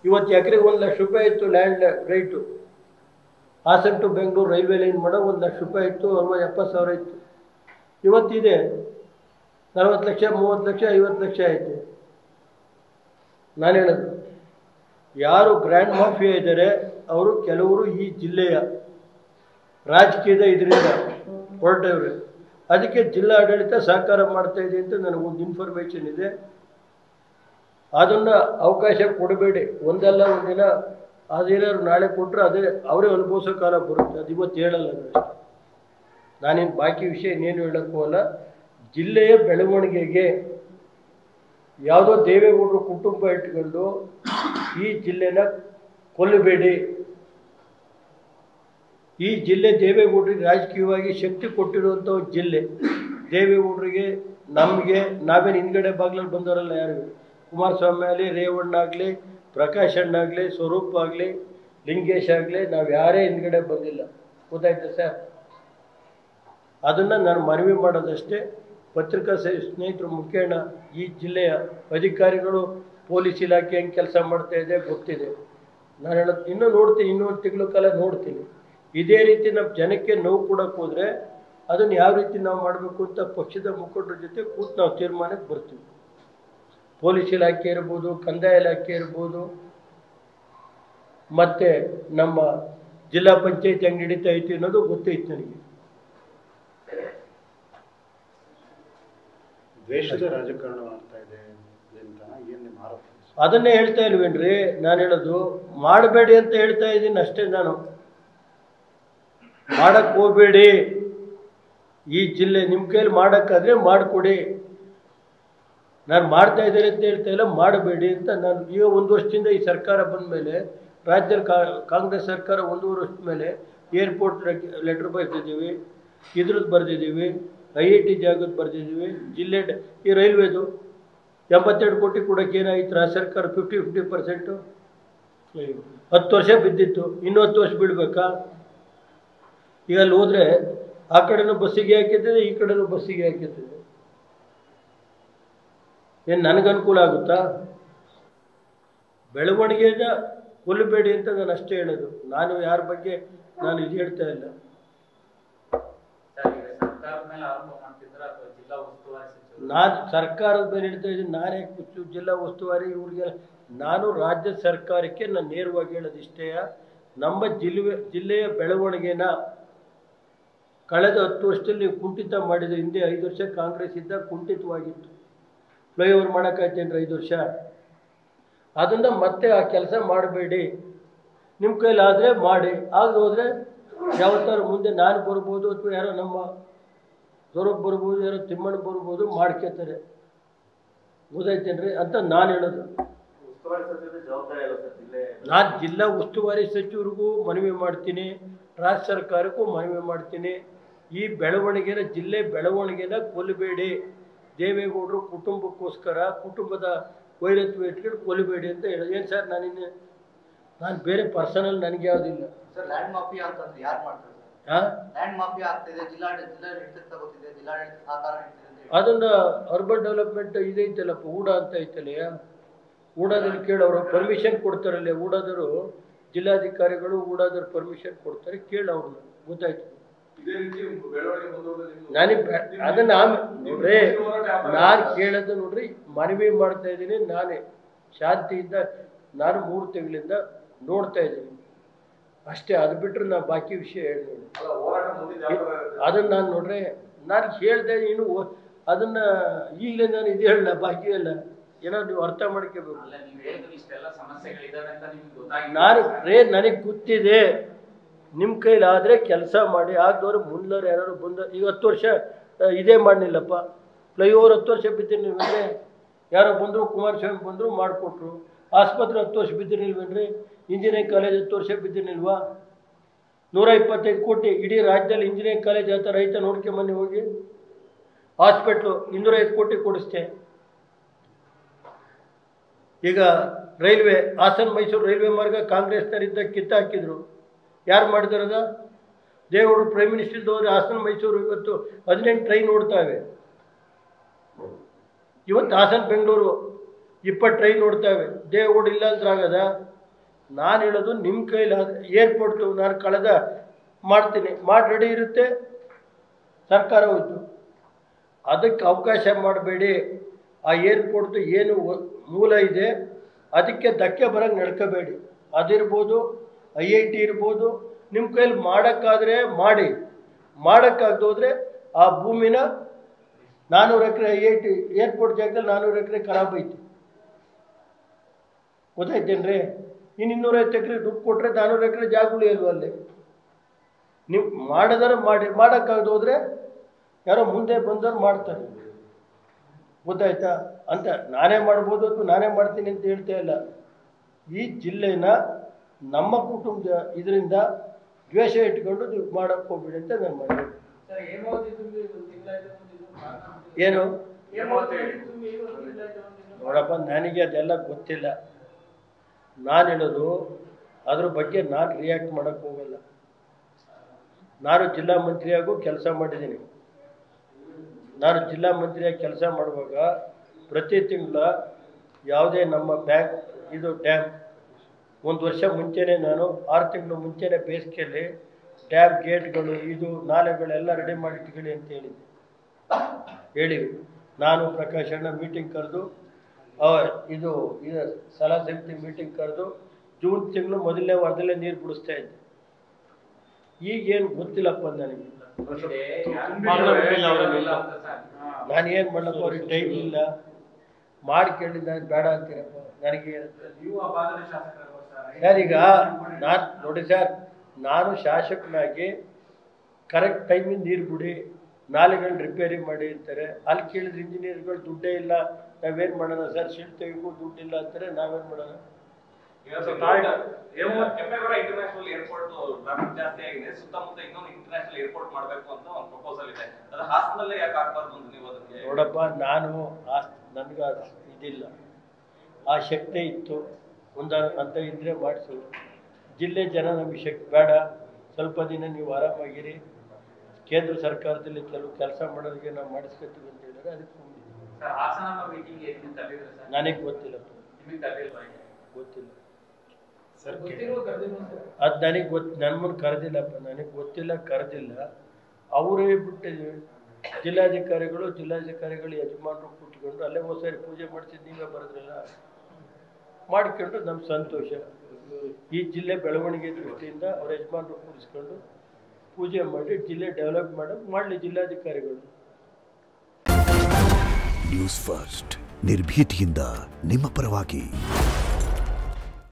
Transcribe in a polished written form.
ಇವತ್ತು ಎಕರೆಗೆ 1 ಲಕ್ಷ ರೂಪಾಯಿ ಇತ್ತು land right. Hassan to Bengaluru railway line ಮಾಡೋ 1 ಲಕ್ಷ ರೂಪಾಯಿ ಇತ್ತು, 70,000 ಇತ್ತು. ಇವತ್ತಿದೆ 40 ಲಕ್ಷ, 30 ಲಕ್ಷ, 50 ಲಕ್ಷ ಐತೆ. ನಾನು ಹೇಳೋದು, ಯಾರು ಗ್ರ್ಯಾಂಡ್ ಮಾಫಿಯಾ ಇದ್ದಾರೆ ಅವರು ಕೆಲವರು ಈ ಜಿಲ್ಲೆಯ ರಾಜಕೀಯದ ಇದರಿಂದ ಹೊರಟವ್ರೆ. ಅದಕ್ಕೆ ಜಿಲ್ಲಾಡಳಿತ ಸಹಕಾರ ಮಾಡ್ತಾ ಇದೆ ಅಂತ ನನಗೊಂದು ಇನ್ಫಾರ್ಮೇಷನ್ ಇದೆ. ಅದನ್ನು ಅವಕಾಶ ಕೊಡಬೇಡಿ. ಒಂದಲ್ಲ ಒಂದಿನ ಅದೇನಾದ್ರು ನಾಳೆ ಕೊಟ್ಟರೆ ಅದೇ ಅವರೇ ಅನುಭವಿಸೋ ಕಾಲ ಬರುತ್ತೆ. ಅದು ಇವತ್ತು ಹೇಳಲ್ಲ ಅಷ್ಟೇ. ನಾನೇನು ಬಾಕಿ ವಿಷಯ ಇನ್ನೇನು ಹೇಳೋಕ್ಕೂ ಅಲ್ಲ. ಜಿಲ್ಲೆಯ ಬೆಳವಣಿಗೆಗೆ ಯಾವುದೋ ದೇವೇಗೌಡರು ಕುಟುಂಬ ಇಟ್ಕೊಂಡು ಈ ಜಿಲ್ಲೆನ ಕೊಲ್ಲಬೇಡಿ. ಈ ಜಿಲ್ಲೆ ದೇವೇಗೌಡರಿಗೆ ರಾಜಕೀಯವಾಗಿ ಶಕ್ತಿ ಕೊಟ್ಟಿರುವಂಥ ಒಂದು ಜಿಲ್ಲೆ. ದೇವೇಗೌಡರಿಗೆ ನಮಗೆ ನಾವೇನು ಹಿಂದ್ಗಡೆ ಬಾಗಿಲಲ್ಲಿ ಬಂದವರಲ್ಲ. ಯಾರಿಗೂ ಕುಮಾರಸ್ವಾಮಿ ಆಗಲಿ, ರೇವಣ್ಣ ಆಗಲಿ, ಪ್ರಕಾಶ್ ಅಣ್ಣ ಆಗಲಿ, ಸ್ವರೂಪ್ ಆಗಲಿ, ಲಿಂಗೇಶ್ ಆಗಲಿ, ನಾವು ಯಾರೇ ಹಿಂದ್ಗಡೆ ಬಂದಿಲ್ಲ. ಗೊತ್ತಾಯ್ತು ಸರ್? ಅದನ್ನು ನಾನು ಮನವಿ ಮಾಡೋದಷ್ಟೇ. ಪತ್ರಿಕಾ ಸ್ನೇಹಿತರು ಮುಖೇಣ ಈ ಜಿಲ್ಲೆಯ ಅಧಿಕಾರಿಗಳು, ಪೊಲೀಸ್ ಇಲಾಖೆ ಹೆಂಗೆ ಕೆಲಸ ಮಾಡ್ತಾ ಇದೆ ಗೊತ್ತಿದೆ. ನಾನು ಹೇಳೋದು ಇನ್ನೂ ನೋಡ್ತೀನಿ, ಇನ್ನೊಂದು ತಿಂಗಳ ಕಾಲ ನೋಡ್ತೀನಿ. ಇದೇ ರೀತಿ ನಮ್ಮ ಜನಕ್ಕೆ ನೋವು ಕೊಡೋಕ್ಕೆ ಹೋದರೆ ಅದನ್ನು ಯಾವ ರೀತಿ ನಾವು ಮಾಡಬೇಕು ಅಂತ ಪಕ್ಷದ ಮುಖಂಡರ ಜೊತೆ ಕೂತು ನಾವು ತೀರ್ಮಾನಕ್ಕೆ ಬರ್ತೀವಿ. ಪೊಲೀಸ್ ಇಲಾಖೆ ಇರ್ಬೋದು, ಕಂದಾಯ ಇಲಾಖೆ ಇರ್ಬೋದು, ಮತ್ತು ನಮ್ಮ ಜಿಲ್ಲಾ ಪಂಚಾಯತ್ ಹೆಂಗೆ ನಡೀತಾ ಐತಿ ಅನ್ನೋದು ಗೊತ್ತೈತೆ ನನಗೆ. ದ್ವೇಷದ ರಾಜಕಾರಣ ಆಗ್ತಾ ಇದೆ ಅಂತ ಏನು ನಿಮ್ಮ ಆರೋಪ? ಅದನ್ನೇ ಹೇಳ್ತಾ ಇಲ್ವೇನ್ರಿ? ನಾನು ಹೇಳೋದು ಮಾಡಬೇಡಿ ಅಂತ ಹೇಳ್ತಾ ಇದ್ದೀನಿ ಅಷ್ಟೇ. ನಾನು ಮಾಡಕ್ಕೆ ಹೋಗಬೇಡಿ. ಈ ಜಿಲ್ಲೆ ನಿಮ್ಮ ಕೈಲಿ ಮಾಡೋಕ್ಕಾದ್ರೆ ಮಾಡಿಕೊಡಿ. ನಾನು ಮಾಡ್ತಾ ಇದ್ದೇನೆ ಅಂತ ಹೇಳ್ತಾ ಇಲ್ಲ, ಮಾಡಬೇಡಿ ಅಂತ. ನಾನು ಈಗ 1 ವರ್ಷದಿಂದ ಈ ಸರ್ಕಾರ ಬಂದ ಮೇಲೆ, ರಾಜ್ಯದಲ್ಲಿ ಕಾಂಗ್ರೆಸ್ ಸರ್ಕಾರ 1.5 ವರ್ಷದ ಮೇಲೆ ಏರ್ಪೋರ್ಟ್ ಲೆಟ್ರ್ ಬರೆದಿದ್ದೀವಿ, ಇದ್ರದ್ದು ಬರೆದಿದ್ದೀವಿ, IIT ಜಾಗದ್ದು ಬರೆದಿದ್ದೀವಿ, ಜಿಲ್ಲೆ ಈ ರೈಲ್ವೆದು 82 ಕೋಟಿ ಕೊಡೋಕ್ಕೆ ಏನಾಯಿತು? ರಾಜ್ಯ ಸರ್ಕಾರ 50% 10 ವರ್ಷ ಬಿದ್ದಿತ್ತು, ಇನ್ನೂ 10 ವರ್ಷ ಬಿಡಬೇಕಾ? ಈಗ ಅಲ್ಲಿ ಹೋದರೆ ಆ ಕಡೆನೂ ಬಸ್ಸಿಗೆ ಹಾಕಿದ್ದೇನೆ, ಈ ಕಡೆನೂ ಬಸ್ಸಿಗೆ ಹಾಕಿದ್ದೇನೆ. ಏನು ನನಗೆ ಅನುಕೂಲ ಆಗುತ್ತಾ? ಬೆಳವಣಿಗೆನ ಕೊಲ್ಲಬೇಡಿ ಅಂತ ನಾನು ಅಷ್ಟೇ ಹೇಳೋದು. ನಾನು ಯಾರ ಬಗ್ಗೆ ನಾನು ಇದು ಹೇಳ್ತಾ ಇಲ್ಲ. ನಾನು ಸರ್ಕಾರದ ಮೇಲೆ ಹೇಳ್ತಾ ಇದ್ದೀನಿ. ನಾನೇ ಜಿಲ್ಲಾ ಉಸ್ತುವಾರಿ ಇವ್ರಿಗೆ. ನಾನು ರಾಜ್ಯ ಸರ್ಕಾರಕ್ಕೆ ನಾನು ನೇರವಾಗಿ ಹೇಳೋದು ಇಷ್ಟೇ. ನಮ್ಮ ಜಿಲ್ಲೆಯ ಬೆಳವಣಿಗೆನ ಕಳೆದ 10 ವರ್ಷದಲ್ಲಿ ನೀವು ಕುಂಠಿತ ಮಾಡಿದರೆ, ಹಿಂದೆ 5 ವರ್ಷ ಕಾಂಗ್ರೆಸ್ ಇದ್ದಾಗ ಕುಂಠಿತವಾಗಿತ್ತು. ಫ್ಲೈಓವರ್ ಮಾಡೋಕ್ಕಾಯ್ತೇನ್ರಿ 5 ವರ್ಷ? ಅದನ್ನು ಮತ್ತೆ ಆ ಕೆಲಸ ಮಾಡಬೇಡಿ. ನಿಮ್ಮ ಕೈಲಾದರೆ ಮಾಡಿ. ಆಗದೆ ಹೋದರೆ ಯಾವತ್ತಾರು ಮುಂದೆ ನಾನು ಬರ್ಬೋದು, ಅಥವಾ ಯಾರೋ ನಮ್ಮ ಸ್ವರೂಪ್ ಬರ್ಬೋದು, ಯಾರೋ ತಿಮ್ಮಣ್ಣ ಬರ್ಬೋದು, ಮಾಡ್ಕೋತಾರೆ. ಗೊತ್ತಾಯ್ತೇನ್ರಿ ಅಂತ ನಾನು ಹೇಳೋದು. ನಾನು ಜಿಲ್ಲಾ ಉಸ್ತುವಾರಿ ಸಚಿವರಿಗೂ ಮನವಿ ಮಾಡ್ತೀನಿ, ರಾಜ್ಯ ಸರ್ಕಾರಕ್ಕೂ ಮನವಿ ಮಾಡ್ತೀನಿ. ಈ ಬೆಳವಣಿಗೆನ, ಜಿಲ್ಲೆ ಬೆಳವಣಿಗೆನ ಕೊಲ್ಲಬೇಡಿ. ದೇವೇಗೌಡರು ಕುಟುಂಬಕ್ಕೋಸ್ಕರ, ಕುಟುಂಬದ ವೈರತ್ವ ಇಟ್ಕೊಂಡು ಕೊಲ್ಲಬೇಡಿ ಅಂತ ಹೇಳೋದು. ಏನು ಸರ್, ನಾನು ಬೇರೆ ಪರ್ಸನಲ್ ನನಗೆ ಯಾವುದಿಲ್ಲ. ಸರ್, ಲ್ಯಾಂಡ್ ಮಾಫಿಯಾ ಅಂತಂದ್ರೆ ಯಾರು ಮಾಡ್ತಾರೆ? ಲ್ಯಾಂಡ್ ಮಾಫಿಯಾ ಆಗ್ತಿದೆ, ಜಿಲ್ಲಾಡಳಿತ ತಗೋತಿದೆ, ಜಿಲ್ಲಾಡಳಿತ ಸಹಕಾರ ನೀಡ್ತಿದೆ. ಅದನ್ನು ಅರ್ಬನ್ ಡೆವಲಪ್ಮೆಂಟ್ ಇದೈತಲ್ಲಪ್ಪ, ಊಡ ಅಂತ ಐತಲ್ಲ, ಊಡಾದಲ್ಲಿ ಕೇಳೋರು ಪರ್ಮಿಷನ್ ಕೊಡ್ತಾರಲ್ಲ. ಊಡಾದರು ಜಿಲ್ಲಾಧಿಕಾರಿಗಳು ಊಡಾದ್ರು ಪರ್ಮಿಷನ್ ಕೊಡ್ತಾರೆ, ಕೇಳೋರು. ಗೊತ್ತಾಯ್ತು? ನನಗೆ ಅದನ್ನು ನೋಡ್ರಿ, ನಾನು ಕೇಳೋದು ನೋಡ್ರಿ, ಮನವಿ ಮಾಡ್ತಾ ಇದ್ದೀನಿ. ನಾನೇ ಶಾಂತಿಯಿಂದ ನಾನು 3 ತಿಂಗಳಿಂದ ನೋಡ್ತಾ ಇದ್ದೀನಿ ಅಷ್ಟೇ. ಅದು ಬಿಟ್ಟರೆ ನಾನು ಬಾಕಿ ವಿಷಯ ಹೇಳಿ ಅದನ್ನು ನಾನು ನೋಡ್ರಿ, ನಾನು ಹೇಳ್ದೆ. ನೀನು ಅದನ್ನು ಈಗಲೇ ನಾನು ಇದು ಹೇಳಲ್ಲ, ಬಾಕಿ ಎಲ್ಲ ಏನಾದ್ರು ನೀವು ಅರ್ಥ ಮಾಡ್ಕೋಬೇಕು. ನನಗೆ ಗೊತ್ತಿದೆ. ನಿಮ್ಮ ಕೈಲಾದರೆ ಕೆಲಸ ಮಾಡಿ. ಆಗದವ್ರು ಮುಂದವ್ರು ಯಾರು ಬಂದವ್ರು ಈಗ 10 ವರ್ಷ ಇದೇ ಮಾಡಲಿಲ್ಲಪ್ಪ. ಫ್ಲೈಓವರ್ 10 ವರ್ಷ ಬಿದ್ದಿರ್ಲಿಲ್ವೇನ್ರಿ? ಯಾರೋ ಬಂದರು, ಕುಮಾರಸ್ವಾಮಿ ಬಂದರು, ಮಾಡಿಕೊಟ್ರು. ಆಸ್ಪತ್ರೆ 10 ವರ್ಷ ಬಿದ್ದಿರ್ಲಿಲ್ವೇನ್ರಿ? ಇಂಜಿನಿಯರಿಂಗ್ ಕಾಲೇಜ್ 10 ವರ್ಷ ಬಿದ್ದಿರ್ಲಿಲ್ವಾ? 125 ಕೋಟಿ ಇಡೀ ರಾಜ್ಯದಲ್ಲಿ ಇಂಜಿನಿಯರಿಂಗ್ ಕಾಲೇಜ್ ಆ ಥರ ರೈತ ನೋಡ್ಕೊಂಬನ್ನಿ ಹೋಗಿ. ಹಾಸ್ಪಿಟ್ಲು 205 ಕೋಟಿ ಕೊಡಿಸ್ತೆ. ಈಗ ರೈಲ್ವೆ, ಹಾಸನ ಮೈಸೂರು ರೈಲ್ವೆ ಮಾರ್ಗ ಕಾಂಗ್ರೆಸ್ನವರಿದ್ದ ಕಿತ್ತಾಕಿದ್ರು. ಯಾರು ಮಾಡಿದಾರದ? ದೇವೇಗೌಡರು ಪ್ರೈಮ್ ಮಿನಿಸ್ಟರ್ ಇದ್ದವ್ರು. ಹಾಸನ ಮೈಸೂರು ಇವತ್ತು 18 ಟ್ರೈನ್ ಓಡ್ತಾವೆ. ಇವತ್ತು ಹಾಸನ ಬೆಂಗಳೂರು 20 ಟ್ರೈನ್ ಓಡ್ತಾವೆ. ದೇವೇಗೌಡ ಇಲ್ಲ ಅಂದ್ರೆ ಆಗದ? ನಾನು ಹೇಳೋದು ನಿಮ್ಮ ಕೈಲಿ ಏರ್ಪೋರ್ಟು ನಾನು ಕಳೆದ ಮಾಡ್ತೀನಿ, ಮಾಡಿ ರೆಡಿ ಇರುತ್ತೆ, ಸರ್ಕಾರ ಹೋಯ್ತು. ಅದಕ್ಕೆ ಅವಕಾಶ ಮಾಡಬೇಡಿ. ಆ ಏರ್ಪೋರ್ಟ್ದು ಏನು ಮೂಲ ಇದೆ ಅದಕ್ಕೆ ಧಕ್ಕೆ ಬರೋಂಗೆ ನಡ್ಕೋಬೇಡಿ. ಅದಿರ್ಬೋದು, IIT ಇರ್ಬೋದು, ನಿಮ್ಮ ಕೈಲಿ ಮಾಡೋಕ್ಕಾದರೆ ಮಾಡಿ, ಮಾಡೋಕ್ಕಾಗದೋದ್ರೆ ಆ ಭೂಮಿನ 400 ಎಕರೆ IIT ಏರ್ಪೋರ್ಟ್ ಜಾಗದಲ್ಲಿ 400 ಎಕರೆ ಖರಾಬ್ ಐತಿ, ಗೊತ್ತಾಯ್ತೇನ್ರಿ? ಇನ್ನು 250 ಎಕರೆ ದುಡ್ಡು ಕೊಟ್ಟರೆ 400 ಎಕರೆ ಜಾಗಗಳು ಇಲ್ವ ಅಲ್ಲಿ? ನೀವು ಮಾಡಿದ್ರೆ ಮಾಡಿ, ಮಾಡೋಕ್ಕಾಗದೋದ್ರೆ ಯಾರೋ ಮುಂದೆ ಬಂದವ್ರು ಮಾಡ್ತಾರೆ, ಗೊತ್ತಾಯ್ತಾ ಅಂತ. ನಾನೇ ಮಾಡ್ಬೋದು ಅಥವಾ ನಾನೇ ಮಾಡ್ತೀನಿ ಅಂತ ಹೇಳ್ತಾ ಇಲ್ಲ. ಈ ಜಿಲ್ಲೆನ ನಮ್ಮ ಕುಟುಂಬದ ಇದರಿಂದ ದ್ವೇಷ ಇಟ್ಕೊಂಡು ನೀವು ಮಾಡೋಕ್ಕೆ ಹೋಗ್ಬಿಡಿ ಅಂತ ನಾನು ಮಾಡಿದೆ. ಏನು ನೋಡಪ್ಪ, ನನಗೆ ಅದೆಲ್ಲ ಗೊತ್ತಿಲ್ಲ. ನಾನು ಹೇಳೋದು ಅದ್ರ ಬಗ್ಗೆ ನಾನು ರಿಯಾಕ್ಟ್ ಮಾಡೋಕ್ಕೆ ಹೋಗಲ್ಲ. ನಾನು ಜಿಲ್ಲಾ ಮಂತ್ರಿಯಾಗೂ ಕೆಲಸ ಮಾಡಿದ್ದೀನಿ. ನಾನು ಜಿಲ್ಲಾ ಮಂತ್ರಿಯಾಗಿ ಕೆಲಸ ಮಾಡುವಾಗ ಪ್ರತಿ ತಿಂಗಳ ಯಾವುದೇ ನಮ್ಮ ಬ್ಯಾಂಕ್ ಇದು ಡ್ಯಾಮ್ 1 ವರ್ಷ ಮುಂಚೆನೇ ನಾನು 6 ತಿಂಗಳು ಮುಂಚೆನೇ ಬೇಸಿಗೆಯಲ್ಲಿ ಡ್ಯಾಮ್ ಗೇಟ್ಗಳು ಇದು ನಾಲೆಗಳೆಲ್ಲ ರೆಡಿ ಮಾಡಿ ಇಟ್ಕೊಳ್ಳಿ ಅಂತ ಹೇಳಿವಿ. ನಾನು ಪ್ರಕಾಶ್ ಅಣ್ಣ ಮೀಟಿಂಗ್ ಕರೆದು ಇದು ಸಲಹಾ ಸಮಿತಿ ಮೀಟಿಂಗ್ ಕರೆದು ಜೂನ್ ತಿಂಗಳು ಮೊದಲನೇ ವಾರದಲ್ಲೇ ನೀರು ಬಿಡಿಸ್ತಾ ಇದ್ದೆ. ಈಗೇನು ಗೊತ್ತಿಲ್ಲಪ್ಪ ನನಗೆ. ನಾನು ಏನು ಮಾಡಲಪ್ಪ, ಅವ್ರಿಗೆ ಟೈಮ್ ಇಲ್ಲ, ಮಾಡಿ ಕೇಳಿದ ನಾನು ಬೇಡ ಅಂತೀರಪ್ಪ. ನನಗೆ ಸರ್ ಈಗ ನಾನು ನೋಡಿ ಸರ್, ನಾನು ಶಾಸಕನಾಗಿ ಕರೆಕ್ಟ್ ಟೈಮಿಂದ ನೀರು ಬಿಡಿ, ನಾಲೆಗಳು ರಿಪೇರಿ ಮಾಡಿ ಅಂತಾರೆ. ಅಲ್ಲಿ ಕೇಳಿದ್ರೆ ಇಂಜಿನಿಯರ್ಗಳು ದುಡ್ಡೇ ಇಲ್ಲ, ನಾವೇನು ಮಾಡೋಣ ಸರ್, ಶಿಲ್ಟ್ ತೆಗಿಗೂ ದುಡ್ಡಿಲ್ಲ ಅಂತಾರೆ, ನಾವೇನು ಮಾಡೋಣ? ಇಂಟರ್ನ್ಯಾಷನಲ್ ಏರ್ಪೋರ್ಟ್ ಟ್ರಾಫಿಕ್ ಜಾಸ್ತಿ ಆಗಿದೆ, ಸುತ್ತಮುತ್ತ ಇನ್ನೊಂದು ಇಂಟರ್ನ್ಯಾಷನಲ್ ಏರ್ಪೋರ್ಟ್ ಮಾಡಬೇಕು ಅಂತ ಒಂದು ಪ್ರಪೋಸಲ್ ಇದೆ. ಅದು ಹಾಸನಲ್ಲೇ ಯಾಕೆ ಆಗ್ಬಾರ್ದು ಅಂತ ನೀವು ಅದಕ್ಕೆ? ನೋಡಪ್ಪ, ನಾನು ನನಗೆ ಇದಿಲ್ಲ, ಆ ಶಕ್ತಿ ಇತ್ತು ಅಂತ ಇದ್ರೆ ಮಾಡಿಸು. ಜಿಲ್ಲೆ ಜನ ನಮಗೆ ಶಕ್ತಿ ಬೇಡ, ಸ್ವಲ್ಪ ದಿನ ನೀವು ಆರಾಮಾಗಿರಿ, ಕೇಂದ್ರ ಸರ್ಕಾರದಲ್ಲಿ ಕೆಲವು ಕೆಲಸ ಮಾಡೋರಿಗೆ ನಾವು ಮಾಡಿಸ್ಕೊತೀವಿ ಅಂತ ಹೇಳಿದ್ರೆ ಅದಕ್ಕೆ ನನಗೆ ಗೊತ್ತಿಲ್ಲಪ್ಪ, ಗೊತ್ತಿಲ್ಲ ಅದು ನನಗೆ ನಮ್ಮನ್ನು ಕರೆದಿಲ್ಲಪ್ಪ, ನನಗೆ ಗೊತ್ತಿಲ್ಲ, ಕರೆದಿಲ್ಲ. ಅವರೇ ಬಿಟ್ಟು ಜಿಲ್ಲಾಧಿಕಾರಿಗಳು ಯಜಮಾನರು ಕೂತ್ಕೊಂಡು ಅಲ್ಲೇ ಹೋದ್ಸರಿ ಪೂಜೆ ಮಾಡಿಸಿದ್ದು ನೀವೇ ಬರೋದ್ರಲ್ಲ, ಮಾಡಿಕೊಂಡು ನಮ್ಗೆ ಸಂತೋಷ. ಈ ಜಿಲ್ಲೆ ಬೆಳವಣಿಗೆ ದೃಷ್ಟಿಯಿಂದ ಅವ್ರ ಯಜಮಾನರು ಕೂರಿಸ್ಕೊಂಡು ಪೂಜೆ ಮಾಡಿ ಜಿಲ್ಲೆ ಡೆವಲಪ್ ಮಾಡೋಕೆ ಮಾಡಲಿ ಜಿಲ್ಲಾಧಿಕಾರಿಗಳು. ನ್ಯೂಸ್ ಫಸ್ಟ್ ನಿರ್ಭೀತಿಯಿಂದ ನಿಮ್ಮ ಪರವಾಗಿ.